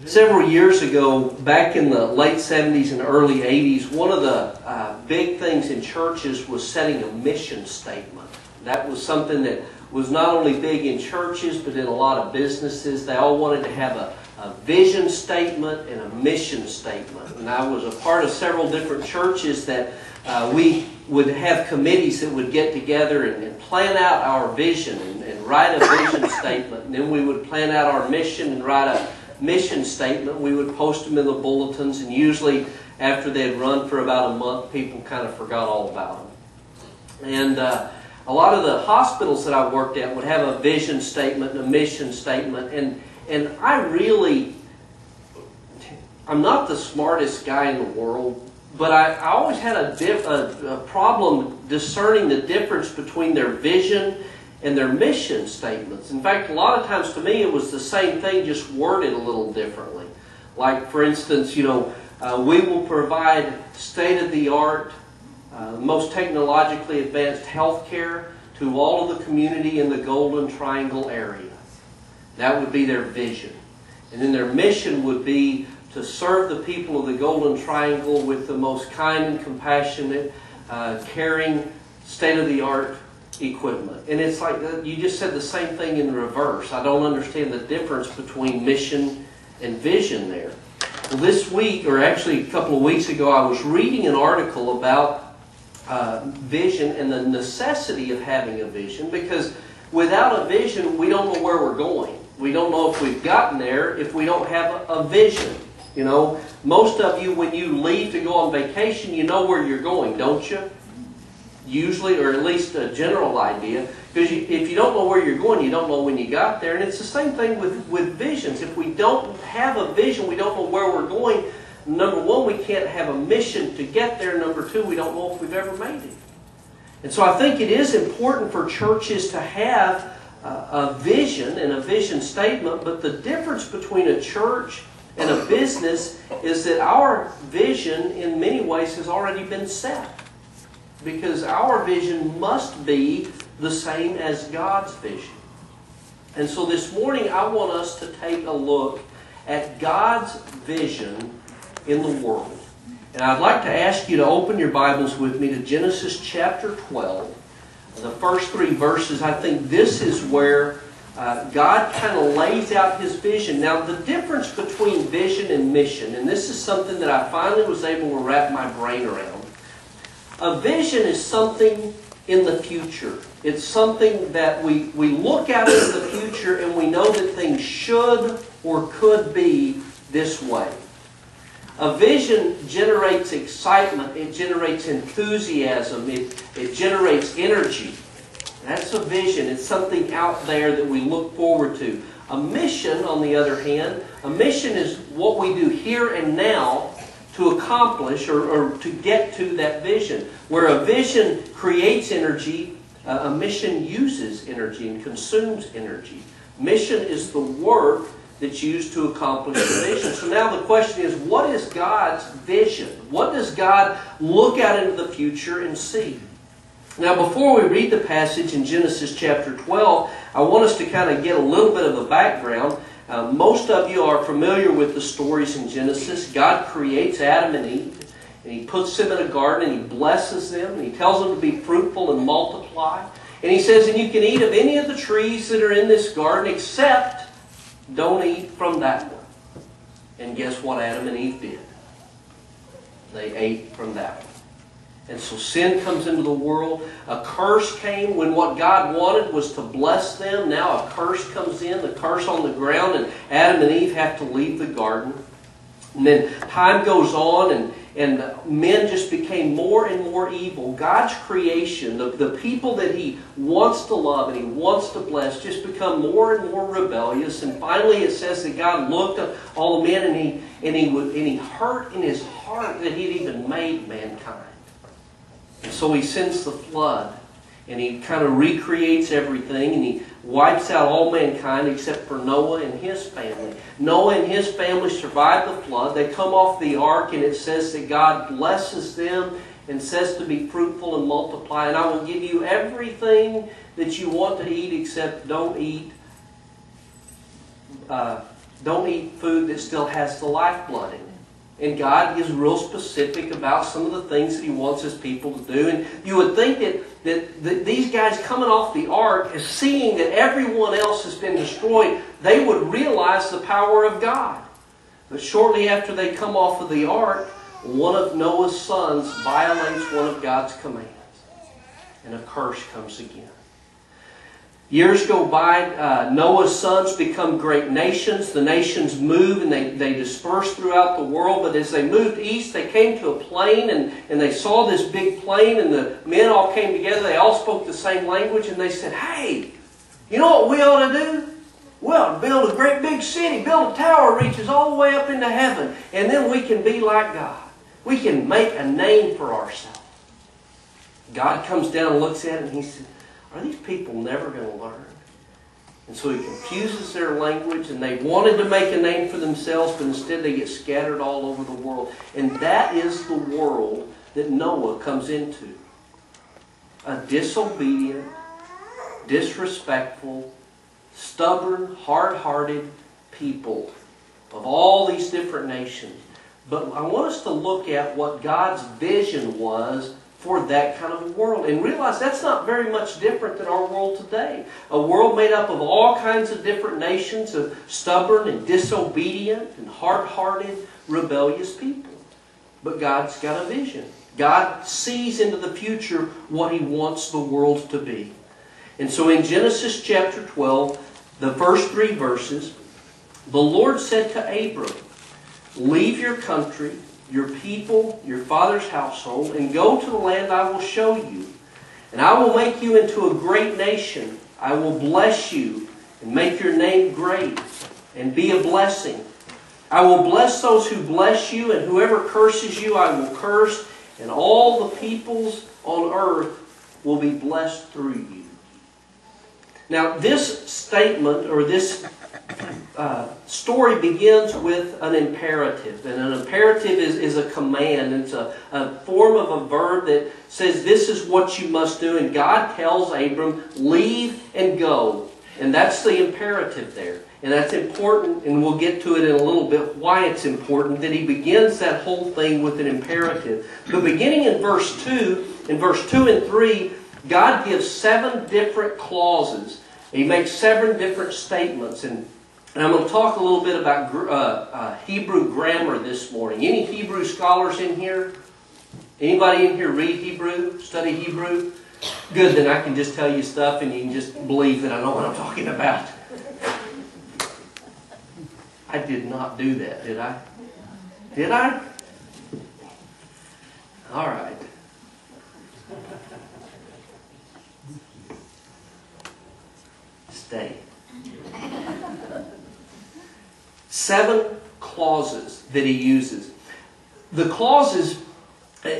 Several years ago, back in the late 70s and early 80s, one of the big things in churches was setting a mission statement. That was something that was not only big in churches, but in a lot of businesses. They all wanted to have a vision statement and a mission statement. And I was a part of several different churches that we would have committees that would get together and plan out our vision and write a vision statement. And then we would plan out our mission and write a mission statement. We would post them in the bulletins, and usually after they had run for about a month, people kind of forgot all about them. And a lot of the hospitals that I worked at would have a vision statement and a mission statement, and I'm not the smartest guy in the world, but I always had a problem discerning the difference between their vision and their mission statements. In fact, a lot of times to me it was the same thing, just worded a little differently. Like, for instance, we will provide state-of-the-art, most technologically advanced health care to all of the community in the Golden Triangle area. That would be their vision. And then their mission would be to serve the people of the Golden Triangle with the most kind and compassionate, caring, state-of-the-art equipment. And it's like you just said the same thing in reverse. I don't understand the difference between mission and vision there. Well, this week, or actually a couple of weeks ago, I was reading an article about vision and the necessity of having a vision, because without a vision, we don't know where we're going. We don't know if we've gotten there if we don't have a vision. Most of you, when you leave to go on vacation, you know where you're going, don't you? Usually, or at least a general idea. Because if you don't know where you're going, you don't know when you got there. And it's the same thing with visions. If we don't have a vision, we don't know where we're going. Number one, we can't have a mission to get there. Number two, we don't know if we've ever made it. And so I think it is important for churches to have a vision and a vision statement. But the difference between a church and a business is that our vision in many ways has already been set. Because our vision must be the same as God's vision. And so this morning I want us to take a look at God's vision in the world. And I'd like to ask you to open your Bibles with me to Genesis chapter 12. The first 3 verses, I think this is where God kind of lays out His vision. Now, the difference between vision and mission, and this is something that I finally was able to wrap my brain around. A vision is something in the future. It's something that we look out into the future and we know that things should or could be this way. A vision generates excitement. It generates enthusiasm. It generates energy. That's a vision. It's something out there that we look forward to. A mission, on the other hand, a mission is what we do here and now to accomplish or to get to that vision. Where a vision creates energy, a mission uses energy and consumes energy. Mission is the work that's used to accomplish the vision. So now the question is, what is God's vision? What does God look out into the future and see? Now, before we read the passage in Genesis chapter 12, I want us to kind of get a little bit of a background. Most of you are familiar with the stories in Genesis. God creates Adam and Eve, and He puts them in a garden, and He blesses them, and He tells them to be fruitful and multiply. And He says, and you can eat of any of the trees that are in this garden, except don't eat from that one. And guess what Adam and Eve did? They ate from that one. And so sin comes into the world. A curse came when what God wanted was to bless them. Now a curse comes in, the curse on the ground, and Adam and Eve have to leave the garden. And then time goes on, and men just became more and more evil. God's creation, the people that He wants to love and He wants to bless, just become more and more rebellious. And finally it says that God looked at all the men, and He hurt in His heart that He'd even made mankind. And so He sends the flood, and He kind of recreates everything, and He wipes out all mankind except for Noah and his family. Noah and his family survive the flood. They come off the ark, and it says that God blesses them and says to be fruitful and multiply. And I will give you everything that you want to eat, except don't eat don't eat food that still has the lifeblood in it. And God is real specific about some of the things that He wants His people to do. And you would think that these guys coming off the ark, is seeing that everyone else has been destroyed, they would realize the power of God. But shortly after they come off of the ark, one of Noah's sons violates one of God's commands. And a curse comes again. Years go by, Noah's sons become great nations. The nations move and they disperse throughout the world. But as they moved east, they came to a plain and they saw this big plain, and the men all came together. They all spoke the same language, and they said, hey, you know what we ought to do? We ought to build a great big city, build a tower that reaches all the way up into heaven, and then we can be like God. We can make a name for ourselves. God comes down and looks at it, and He said, are these people never going to learn? And so He confuses their language, and they wanted to make a name for themselves, but instead they get scattered all over the world. And that is the world that Noah comes into. A disobedient, disrespectful, stubborn, hard-hearted people of all these different nations. But I want us to look at what God's vision was for that kind of a world, and realize that's not very much different than our world today. A world made up of all kinds of different nations of stubborn and disobedient and hard-hearted, rebellious people. But God's got a vision. God sees into the future what He wants the world to be. And so in Genesis chapter 12, the first 3 verses, the Lord said to Abram, leave your country, your people, your father's household, and go to the land I will show you. And I will make you into a great nation. I will bless you and make your name great and be a blessing. I will bless those who bless you, and whoever curses you I will curse, and all the peoples on earth will be blessed through you. Now this statement, or this story, begins with an imperative. And an imperative is a command. It's a form of a verb that says this is what you must do. And God tells Abram, leave and go. And that's the imperative there. And that's important, and we'll get to it in a little bit why it's important, that He begins that whole thing with an imperative. But beginning in verse 2 and 3, God gives 7 different clauses. He makes 7 different statements. And I'm going to talk a little bit about Hebrew grammar this morning. Any Hebrew scholars in here? Anybody in here read Hebrew? Study Hebrew? Good, then I can just tell you stuff and you can just believe that I know what I'm talking about. I did not do that, did I? Did I? All right. Stay. 7 clauses that He uses. The clauses,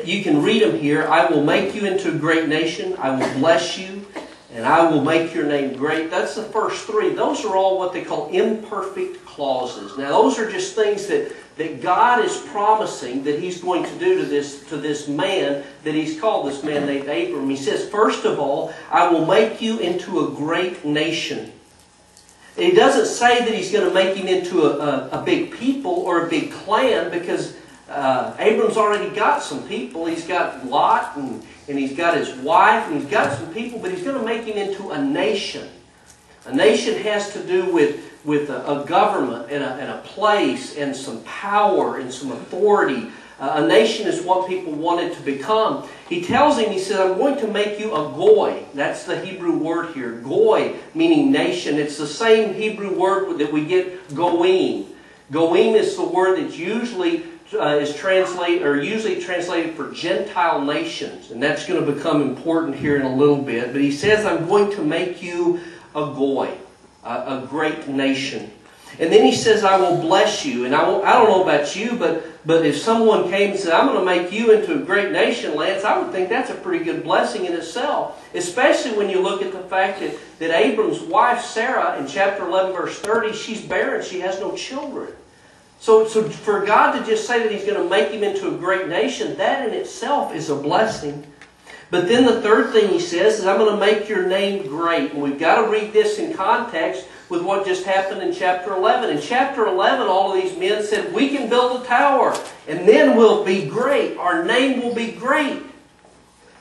you can read them here. I will make you into a great nation. I will bless you. And I will make your name great. That's the first 3. Those are all what they call imperfect clauses. Now those are just things that God is promising that He's going to do to this man, that He's called this man named Abram. He says, first of all, I will make you into a great nation. He doesn't say that He's going to make him into a big people or a big clan, because Abram's already got some people. He's got Lot, and he's got his wife, and he's got some people, but He's going to make him into a nation. A nation has to do with a government and a place and some power and some authority. A nation is what people wanted to become. He tells him, he says, I'm going to make you a goy. That's the Hebrew word here. Goy, meaning nation. It's the same Hebrew word that we get goyim. Goyim is the word that usually translated for Gentile nations. And that's going to become important here in a little bit. But he says, I'm going to make you a goy, a great nation. And then he says, I will bless you. And I don't know about you, but if someone came and said, I'm going to make you into a great nation, Lance, I would think that's a pretty good blessing in itself. Especially when you look at the fact that Abram's wife, Sarah, in chapter 11, verse 30, she's barren. She has no children. So for God to just say that He's going to make him into a great nation, that in itself is a blessing. But then the third thing He says is, I'm going to make your name great. And we've got to read this in context. with what just happened in chapter 11. In chapter 11, all of these men said, we can build a tower, and then we'll be great. Our name will be great.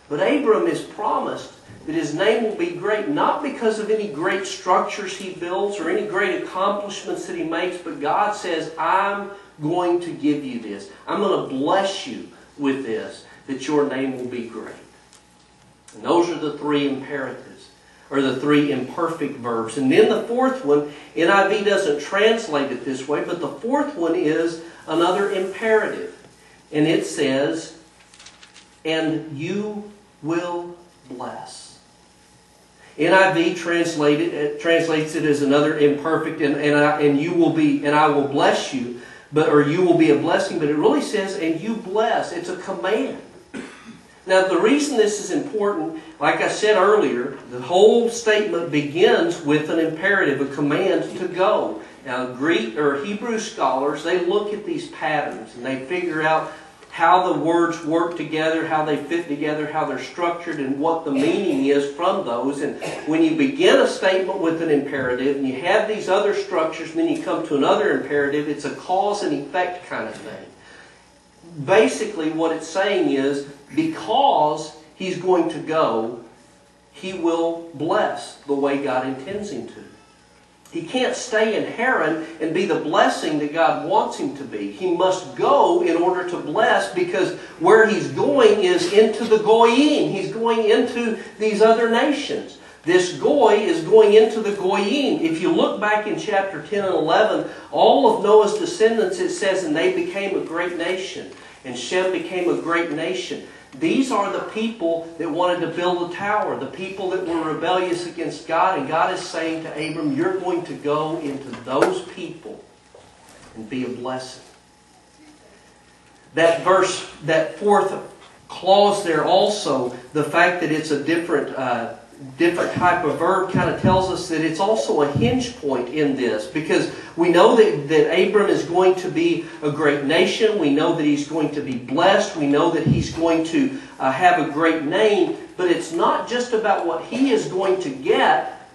But Abram is promised that his name will be great, not because of any great structures he builds or any great accomplishments that he makes, but God says, I'm going to give you this. I'm going to bless you with this, that your name will be great. And those are the three imperatives, or the three imperfect verbs. And then the fourth one, NIV doesn't translate it this way, but the fourth one is another imperative. And it says, and you will bless. NIV translates it as another imperfect, and you will be, and I will bless you, or you will be a blessing. But it really says, and you bless. It's a command. Now, the reason this is important, like I said earlier, the whole statement begins with an imperative, a command to go. Now, Greek or Hebrew scholars, they look at these patterns and they figure out how the words work together, how they fit together, how they're structured, and what the meaning is from those. And when you begin a statement with an imperative, and you have these other structures, and then you come to another imperative, it's a cause and effect kind of thing. Basically, what it's saying is, because he's going to go, he will bless the way God intends him to. He can't stay in Haran and be the blessing that God wants him to be. He must go in order to bless, because where he's going is into the Goyim. He's going into these other nations. This Goy is going into the Goyim. If you look back in chapter 10 and 11, all of Noah's descendants, it says, and they became a great nation. And Shem became a great nation. These are the people that wanted to build a tower, the people that were rebellious against God. And God is saying to Abram, you're going to go into those people and be a blessing. That verse, that fourth clause there also, the fact that it's a different type of verb kind of tells us that it's also a hinge point in this, because we know that Abram is going to be a great nation. We know that he's going to be blessed. We know that he's going to have a great name. But it's not just about what he is going to get,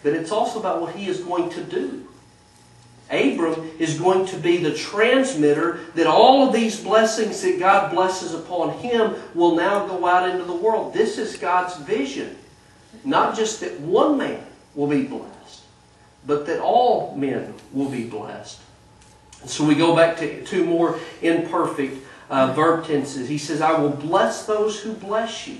but it's also about what he is going to do. Abram is going to be the transmitter that all of these blessings that God blesses upon him will now go out into the world. This is God's vision. Not just that one man will be blessed, but that all men will be blessed. So we go back to two more imperfect verb tenses. He says, I will bless those who bless you.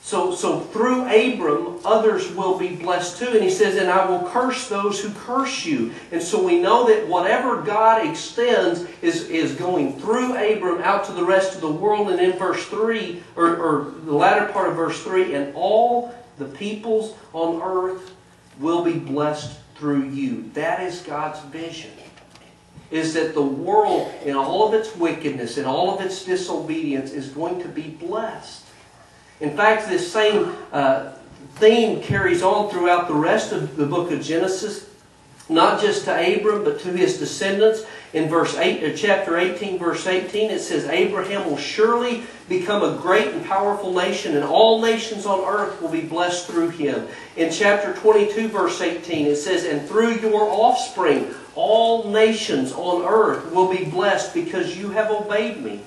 So through Abram, others will be blessed too. And he says, and I will curse those who curse you. And so we know that whatever God extends is going through Abram out to the rest of the world. And in verse 3, or the latter part of verse 3, and all the peoples on earth will be blessed through you. That is God's vision. Is that the world, in all of its wickedness, in all of its disobedience, is going to be blessed. In fact, this same theme carries on throughout the rest of the book of Genesis, not just to Abram, but to his descendants. In chapter 18, verse 18, it says, Abraham will surely become a great and powerful nation, and all nations on earth will be blessed through him. In chapter 22, verse 18, it says, and through your offspring, all nations on earth will be blessed because you have obeyed me.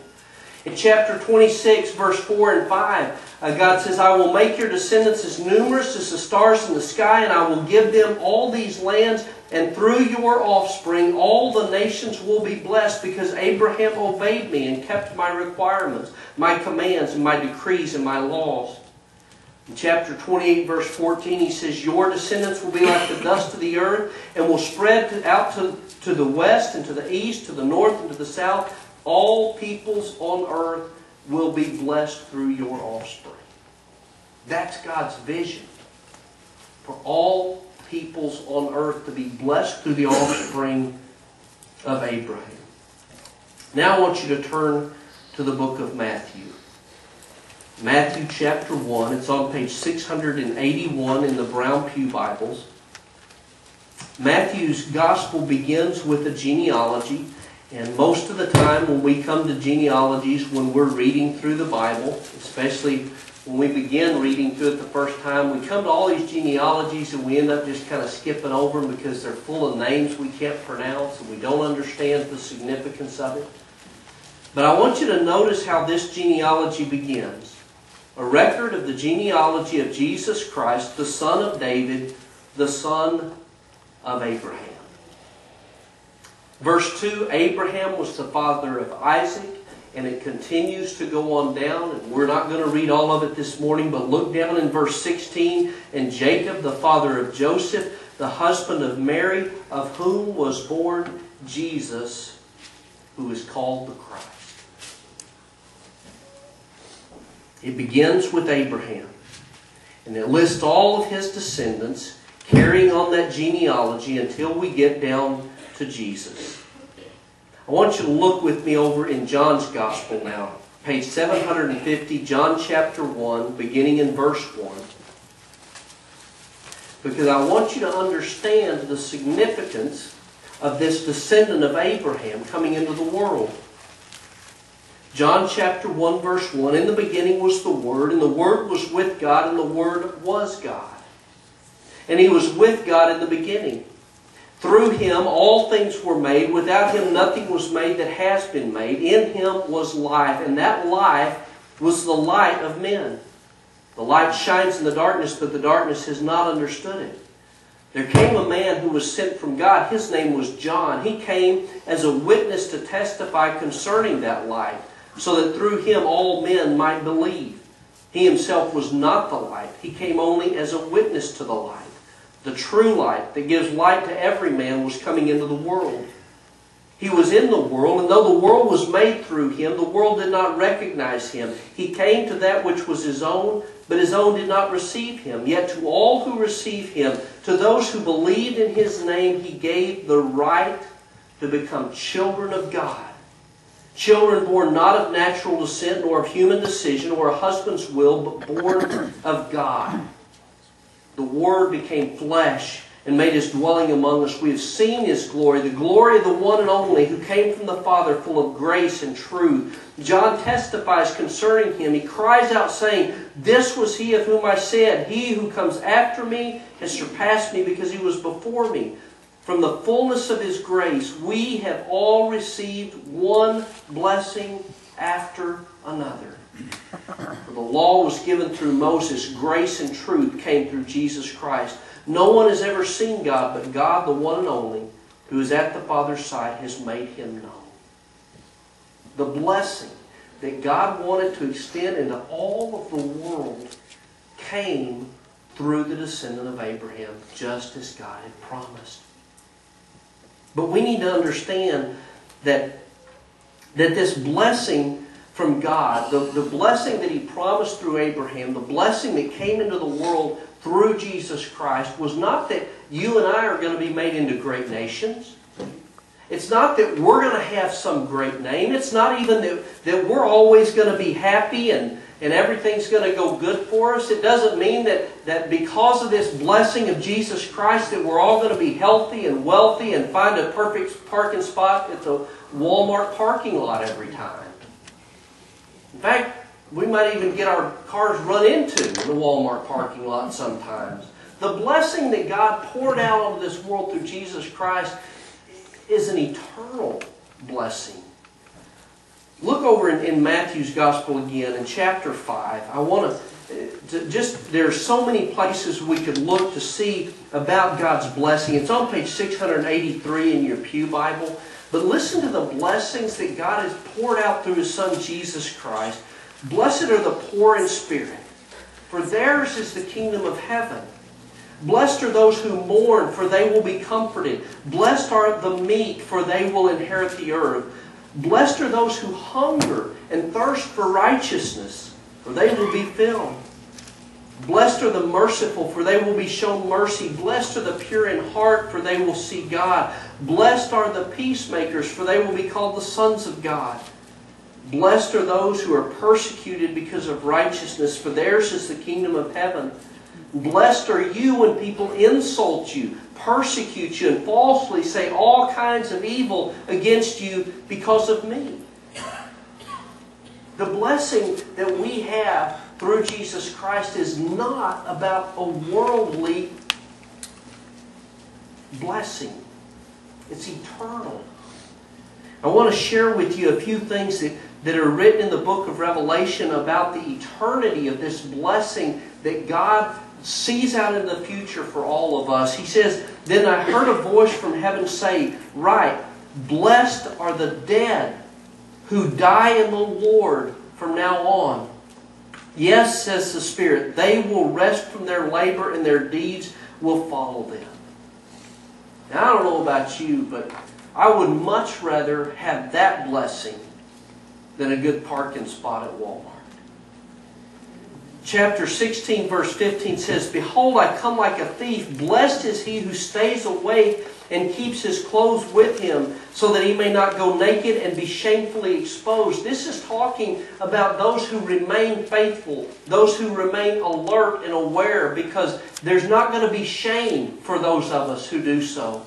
In chapter 26, verse 4 and 5, God says, I will make your descendants as numerous as the stars in the sky, and I will give them all these lands, and through your offspring all the nations will be blessed because Abraham obeyed me and kept my requirements, my commands, and my decrees and my laws. In chapter 28, verse 14, he says, your descendants will be like the dust of the earth, and will spread out to the west and to the east, to the north and to the south. All peoples on earth will be blessed through your offspring. That's God's vision. For all peoples on earth to be blessed through the offspring of Abraham. Now I want you to turn to the book of Matthew. Matthew chapter 1. It's on page 681 in the Brown Pew Bibles. Matthew's gospel begins with a genealogy. And most of the time when we come to genealogies, when we're reading through the Bible, especially when we begin reading through it the first time, we come to all these genealogies and we end up just kind of skipping over them because they're full of names we can't pronounce and we don't understand the significance of it. But I want you to notice how this genealogy begins. A record of the genealogy of Jesus Christ, the son of David, the son of Abraham. Verse 2, Abraham was the father of Isaac, and it continues to go on down, and we're not going to read all of it this morning, but look down in verse 16, and Jacob, the father of Joseph, the husband of Mary, of whom was born Jesus, who is called the Christ. It begins with Abraham, and it lists all of his descendants, carrying on that genealogy until we get down to Jesus. I want you to look with me over in John's Gospel now. Page 750, John chapter 1, beginning in verse 1. Because I want you to understand the significance of this descendant of Abraham coming into the world. John chapter 1, verse 1, in the beginning was the Word, and the Word was with God, and the Word was God. And He was with God in the beginning. Through Him all things were made. Without Him nothing was made that has been made. In Him was life, and that life was the light of men. The light shines in the darkness, but the darkness has not understood it. There came a man who was sent from God. His name was John. He came as a witness to testify concerning that light, so that through him all men might believe. He himself was not the light. He came only as a witness to the light. The true light that gives light to every man was coming into the world. He was in the world, and though the world was made through Him, the world did not recognize Him. He came to that which was His own, but His own did not receive Him. Yet to all who receive Him, to those who believed in His name, He gave the right to become children of God. Children born not of natural descent, nor of human decision, or a husband's will, but born of God. The Word became flesh and made His dwelling among us. We have seen His glory, the glory of the one and only who came from the Father, full of grace and truth. John testifies concerning Him. He cries out saying, "This was He of whom I said, He who comes after me has surpassed me because He was before me." From the fullness of His grace, we have all received one blessing after another. For the law was given through Moses. Grace and truth came through Jesus Christ. No one has ever seen God, but God, the one and only, who is at the Father's side, has made Him known. The blessing that God wanted to extend into all of the world came through the descendant of Abraham, just as God had promised. But we need to understand that this blessing from God, the blessing that He promised through Abraham, the blessing that came into the world through Jesus Christ, was not that you and I are going to be made into great nations. It's not that we're going to have some great name. It's not even that we're always going to be happy and everything's going to go good for us. It doesn't mean that because of this blessing of Jesus Christ that we're all going to be healthy and wealthy and find a perfect parking spot at the Walmart parking lot every time. In fact, we might even get our cars run into in the Walmart parking lot sometimes. The blessing that God poured out on this world through Jesus Christ is an eternal blessing. Look over in Matthew's Gospel again in chapter 5. I want to there's so many places we could look to see about God's blessing. It's on page 683 in your Pew Bible. But listen to the blessings that God has poured out through His Son Jesus Christ. Blessed are the poor in spirit, for theirs is the kingdom of heaven. Blessed are those who mourn, for they will be comforted. Blessed are the meek, for they will inherit the earth. Blessed are those who hunger and thirst for righteousness, for they will be filled. Blessed are the merciful, for they will be shown mercy. Blessed are the pure in heart, for they will see God. Blessed are the peacemakers, for they will be called the sons of God. Blessed are those who are persecuted because of righteousness, for theirs is the kingdom of heaven. Blessed are you when people insult you, persecute you, and falsely say all kinds of evil against you because of me. The blessing that we have through Jesus Christ is not about a worldly blessing. It's eternal. I want to share with you a few things that are written in the book of Revelation about the eternity of this blessing that God sees out in the future for all of us. He says, "Then I heard a voice from heaven say, 'Write, blessed are the dead who die in the Lord from now on. Yes,' says the Spirit, 'they will rest from their labor and their deeds will follow them.'" Now, I don't know about you, but I would much rather have that blessing than a good parking spot at Walmart. Chapter 16, verse 15 says, "Behold, I come like a thief. Blessed is he who stays awake and keeps his clothes with him, so that he may not go naked and be shamefully exposed." This is talking about those who remain faithful, those who remain alert and aware, because there's not going to be shame for those of us who do so.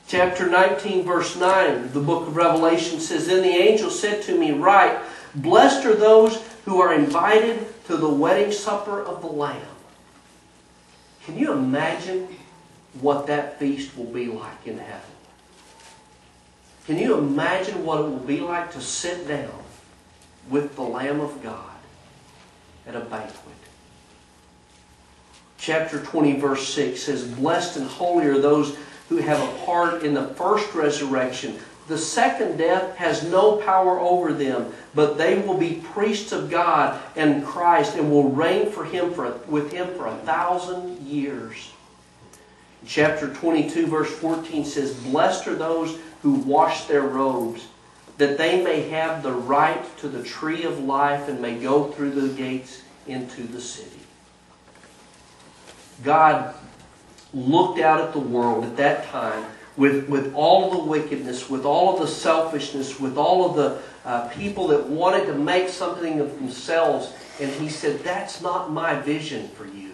Chapter 19, verse 9, the book of Revelation says, "Then the angel said to me, 'Write, blessed are those who are invited to the wedding supper of the Lamb.'" Can you imagine what that feast will be like in heaven? Can you imagine what it will be like to sit down with the Lamb of God at a banquet? Chapter 20, verse 6 says, "Blessed and holy are those who have a part in the first resurrection. The second death has no power over them, but they will be priests of God and Christ and will reign with Him for 1,000 years. Chapter 22, verse 14 says, "Blessed are those who wash their robes, that they may have the right to the tree of life and may go through the gates into the city." God looked out at the world at that time with all the wickedness, with all of the selfishness, with all of the people that wanted to make something of themselves. And He said, "That's not my vision for you.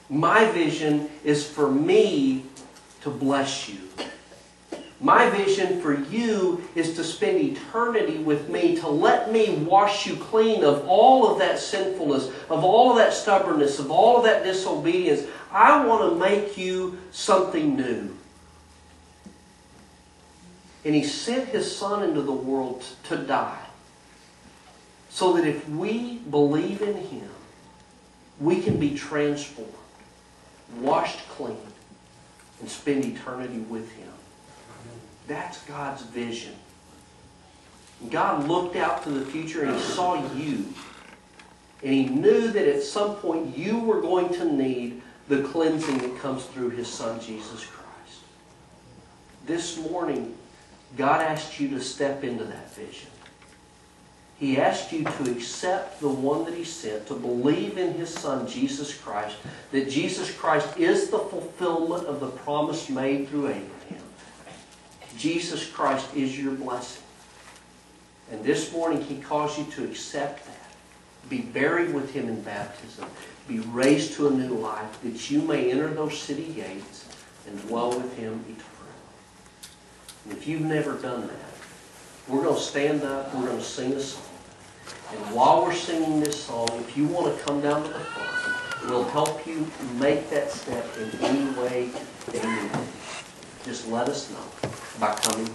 My vision is for me to bless you. My vision for you is to spend eternity with me, to let me wash you clean of all of that sinfulness, of all of that stubbornness, of all of that disobedience. I want to make you something new." And He sent His Son into the world to die, so that if we believe in Him, we can be transformed, washed clean, and spend eternity with Him. That's God's vision. God looked out to the future and He saw you. And He knew that at some point you were going to need the cleansing that comes through His Son, Jesus Christ. This morning, God asked you to step into that vision. He asked you to accept the one that He sent, to believe in His Son, Jesus Christ, that Jesus Christ is the fulfillment of the promise made through Abraham. Jesus Christ is your blessing. And this morning He calls you to accept that. Be buried with Him in baptism. Be raised to a new life, that you may enter those city gates and dwell with Him eternally. And if you've never done that, we're going to stand up, we're going to sing a song. And while we're singing this song, if you want to come down to the front, we'll help you make that step in any way that you need. Just let us know by coming.